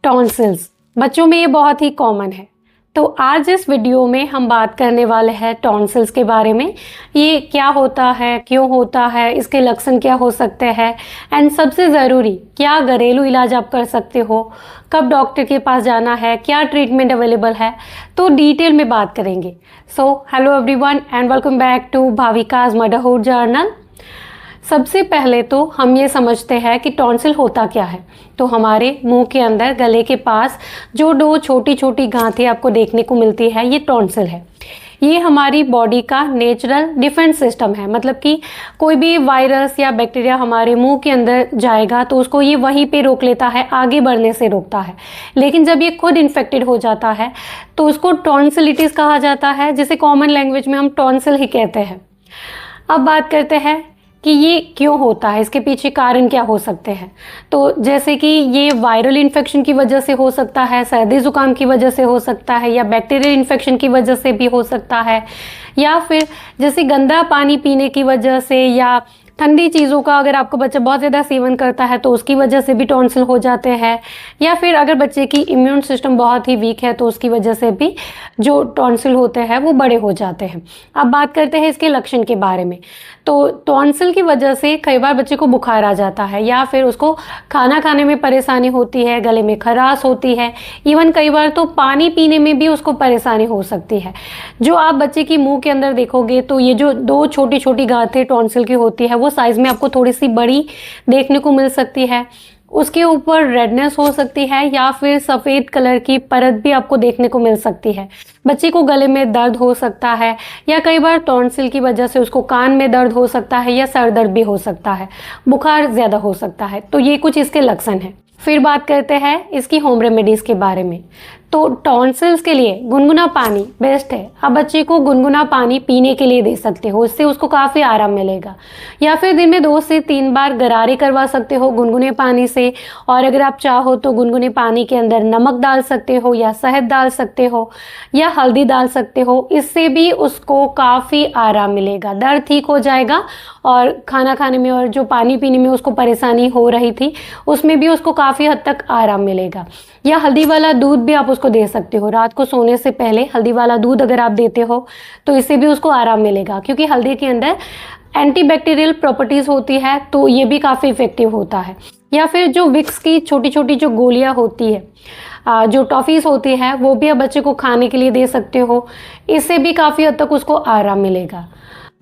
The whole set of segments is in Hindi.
टॉन्सिल्स बच्चों में ये बहुत ही कॉमन है। तो आज इस वीडियो में हम बात करने वाले हैं टॉन्सिल्स के बारे में। ये क्या होता है, क्यों होता है, इसके लक्षण क्या हो सकते हैं एंड सबसे ज़रूरी क्या घरेलू इलाज आप कर सकते हो, कब डॉक्टर के पास जाना है, क्या ट्रीटमेंट अवेलेबल है, तो डिटेल में बात करेंगे। So hello everyone and welcome back to Bhavika's motherhood journal. सबसे पहले तो हम ये समझते हैं कि टॉन्सिल होता क्या है। तो हमारे मुंह के अंदर गले के पास जो दो छोटी छोटी गांठें आपको देखने को मिलती है, ये टॉन्सिल है। ये हमारी बॉडी का नेचुरल डिफेंस सिस्टम है। मतलब कि कोई भी वायरस या बैक्टीरिया हमारे मुंह के अंदर जाएगा तो उसको ये वहीं पे रोक लेता है, आगे बढ़ने से रोकता है। लेकिन जब ये खुद इन्फेक्टेड हो जाता है तो उसको टॉन्सिलिटिस कहा जाता है, जिसे कॉमन लैंग्वेज में हम टॉन्सिल ही कहते हैं। अब बात करते हैं कि ये क्यों होता है, इसके पीछे कारण क्या हो सकते हैं। तो जैसे कि ये वायरल इन्फेक्शन की वजह से हो सकता है, सर्दी ज़ुकाम की वजह से हो सकता है, या बैक्टीरियल इन्फेक्शन की वजह से भी हो सकता है, या फिर जैसे गंदा पानी पीने की वजह से, या ठंडी चीज़ों का अगर आपका बच्चा बहुत ज़्यादा सेवन करता है तो उसकी वजह से भी टॉन्सिल हो जाते हैं, या फिर अगर बच्चे की इम्यून सिस्टम बहुत ही वीक है तो उसकी वजह से भी जो टॉन्सिल होते हैं वो बड़े हो जाते हैं। अब बात करते हैं इसके लक्षण के बारे में। तो टॉन्सिल की वजह से कई बार बच्चे को बुखार आ जाता है, या फिर उसको खाना खाने में परेशानी होती है, गले में खराश होती है, इवन कई बार तो पानी पीने में भी उसको परेशानी हो सकती है। जो आप बच्चे की मुंह के अंदर देखोगे तो ये जो दो छोटी छोटी गांठें टॉन्सिल की होती है वो साइज में आपको थोड़ी सी बड़ी देखने को मिल सकती है। उसके ऊपर रेडनेस हो सकती है, या फिर सफ़ेद कलर की परत भी आपको देखने को मिल सकती है। बच्चे को गले में दर्द हो सकता है, या कई बार टॉन्सिल की वजह से उसको कान में दर्द हो सकता है, या सर दर्द भी हो सकता है, बुखार ज़्यादा हो सकता है। तो ये कुछ इसके लक्षण हैं। फिर बात करते हैं इसकी होम रेमेडीज़ के बारे में। तो टॉन्सिल्स के लिए गुनगुना पानी बेस्ट है। आप बच्चे को गुनगुना पानी पीने के लिए दे सकते हो, इससे उसको काफ़ी आराम मिलेगा। या फिर दिन में 2 से 3 बार गरारे करवा सकते हो गुनगुने पानी से। और अगर आप चाहो तो गुनगुने पानी के अंदर नमक डाल सकते हो, या शहद डाल सकते हो, या हल्दी डाल सकते हो। इससे भी उसको काफ़ी आराम मिलेगा, दर्द ठीक हो जाएगा, और खाना खाने में और जो पानी पीने में उसको परेशानी हो रही थी उसमें भी उसको काफ़ी हद तक आराम मिलेगा। या हल्दी वाला दूध भी आप उसको दे सकते हो। रात को सोने से पहले हल्दी वाला दूध अगर आप देते हो तो इससे भी उसको आराम मिलेगा, क्योंकि हल्दी के अंदर एंटीबैक्टीरियल प्रॉपर्टीज़ होती है, तो ये भी काफ़ी इफ़ेक्टिव होता है। या फिर जो विक्स की छोटी छोटी जो गोलियां होती है, जो टॉफ़ीज़ होती है, वो भी आप बच्चे को खाने के लिए दे सकते हो। इससे भी काफ़ी हद तक उसको आराम मिलेगा।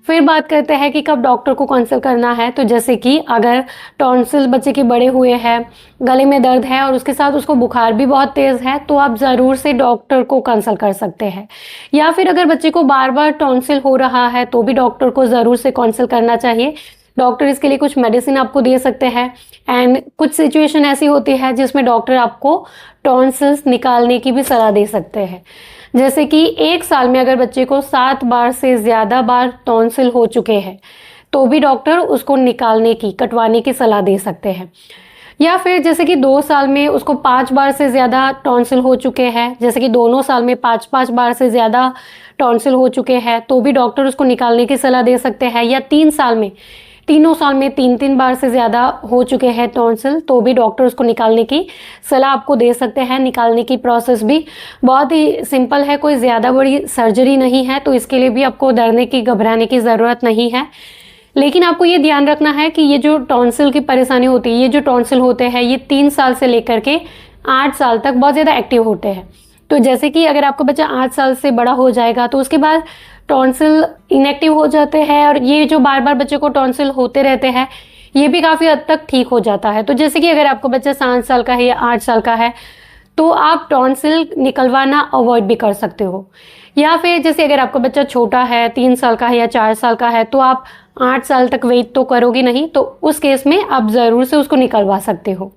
फिर बात करते हैं कि कब डॉक्टर को कंसल्ट करना है। तो जैसे कि अगर टॉन्सिल बच्चे के बड़े हुए हैं, गले में दर्द है और उसके साथ उसको बुखार भी बहुत तेज़ है, तो आप ज़रूर से डॉक्टर को कंसल्ट कर सकते हैं। या फिर अगर बच्चे को बार बार टॉन्सिल हो रहा है तो भी डॉक्टर को ज़रूर से कंसल्ट करना चाहिए। डॉक्टर इसके लिए कुछ मेडिसिन आपको दे सकते हैं, एंड कुछ सिचुएशन ऐसी होती है जिसमें डॉक्टर आपको टॉन्सिल्स निकालने की भी सलाह दे सकते हैं। जैसे कि 1 साल में अगर बच्चे को 7 बार से ज़्यादा बार टॉन्सिल हो चुके हैं तो भी डॉक्टर उसको निकालने की, कटवाने की सलाह दे सकते हैं। या फिर जैसे कि 2 साल में उसको 5 बार से ज़्यादा टॉन्सिल हो चुके हैं, जैसे कि दोनों साल में 5-5 बार से ज़्यादा टॉन्सिल हो चुके हैं, तो भी डॉक्टर उसको निकालने की सलाह दे सकते हैं। या 3 साल में, तीनों साल में 3-3 बार से ज़्यादा हो चुके हैं टॉन्सिल, तो भी डॉक्टर उसको निकालने की सलाह आपको दे सकते हैं। निकालने की प्रोसेस भी बहुत ही सिंपल है, कोई ज़्यादा बड़ी सर्जरी नहीं है, तो इसके लिए भी आपको डरने की, घबराने की ज़रूरत नहीं है। लेकिन आपको ये ध्यान रखना है कि ये जो टॉन्सिल की परेशानी होती है, ये जो टॉन्सिल होते हैं, ये 3 साल से लेकर के 8 साल तक बहुत ज़्यादा एक्टिव होते हैं। तो जैसे कि अगर आपका बच्चा 8 साल से बड़ा हो जाएगा तो उसके बाद टॉन्सिल इनएक्टिव हो जाते हैं, और ये जो बार बार बच्चे को टॉन्सिल होते रहते हैं ये भी काफ़ी हद तक ठीक हो जाता है। तो जैसे कि अगर आपका बच्चा 7 साल का है या 8 साल का है तो आप टॉन्सिल निकलवाना अवॉइड भी कर सकते हो। या फिर जैसे अगर आपका बच्चा छोटा है, 3 साल का है या 4 साल का है, तो आप 8 साल तक वेट तो करोगे नहीं, तो उस केस में आप ज़रूर से उसको निकलवा सकते हो।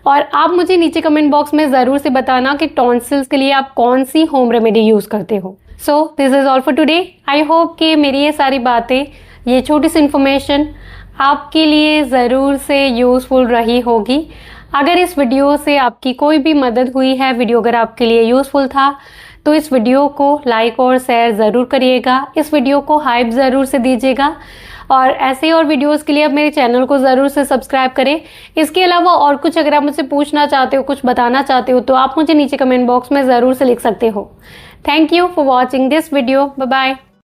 और आप मुझे नीचे कमेंट बॉक्स में ज़रूर से बताना कि टॉन्सिल्स के लिए आप कौन सी होम रेमेडी यूज़ करते हो। So this is all for today. I hope कि मेरी ये सारी बातें, ये छोटी सी इन्फॉर्मेशन आपके लिए ज़रूर से यूज़फुल रही होगी। अगर इस वीडियो से आपकी कोई भी मदद हुई है, वीडियो अगर आपके लिए यूज़फुल था, तो इस वीडियो को लाइक और शेयर ज़रूर करिएगा, इस वीडियो को हाइप ज़रूर से दीजिएगा और ऐसे और वीडियोस के लिए आप मेरे चैनल को ज़रूर से सब्सक्राइब करें। इसके अलावा और कुछ अगर आप मुझसे पूछना चाहते हो, कुछ बताना चाहते हो तो आप मुझे नीचे कमेंट बॉक्स में ज़रूर से लिख सकते हो। Thank you for watching this video. Bye bye.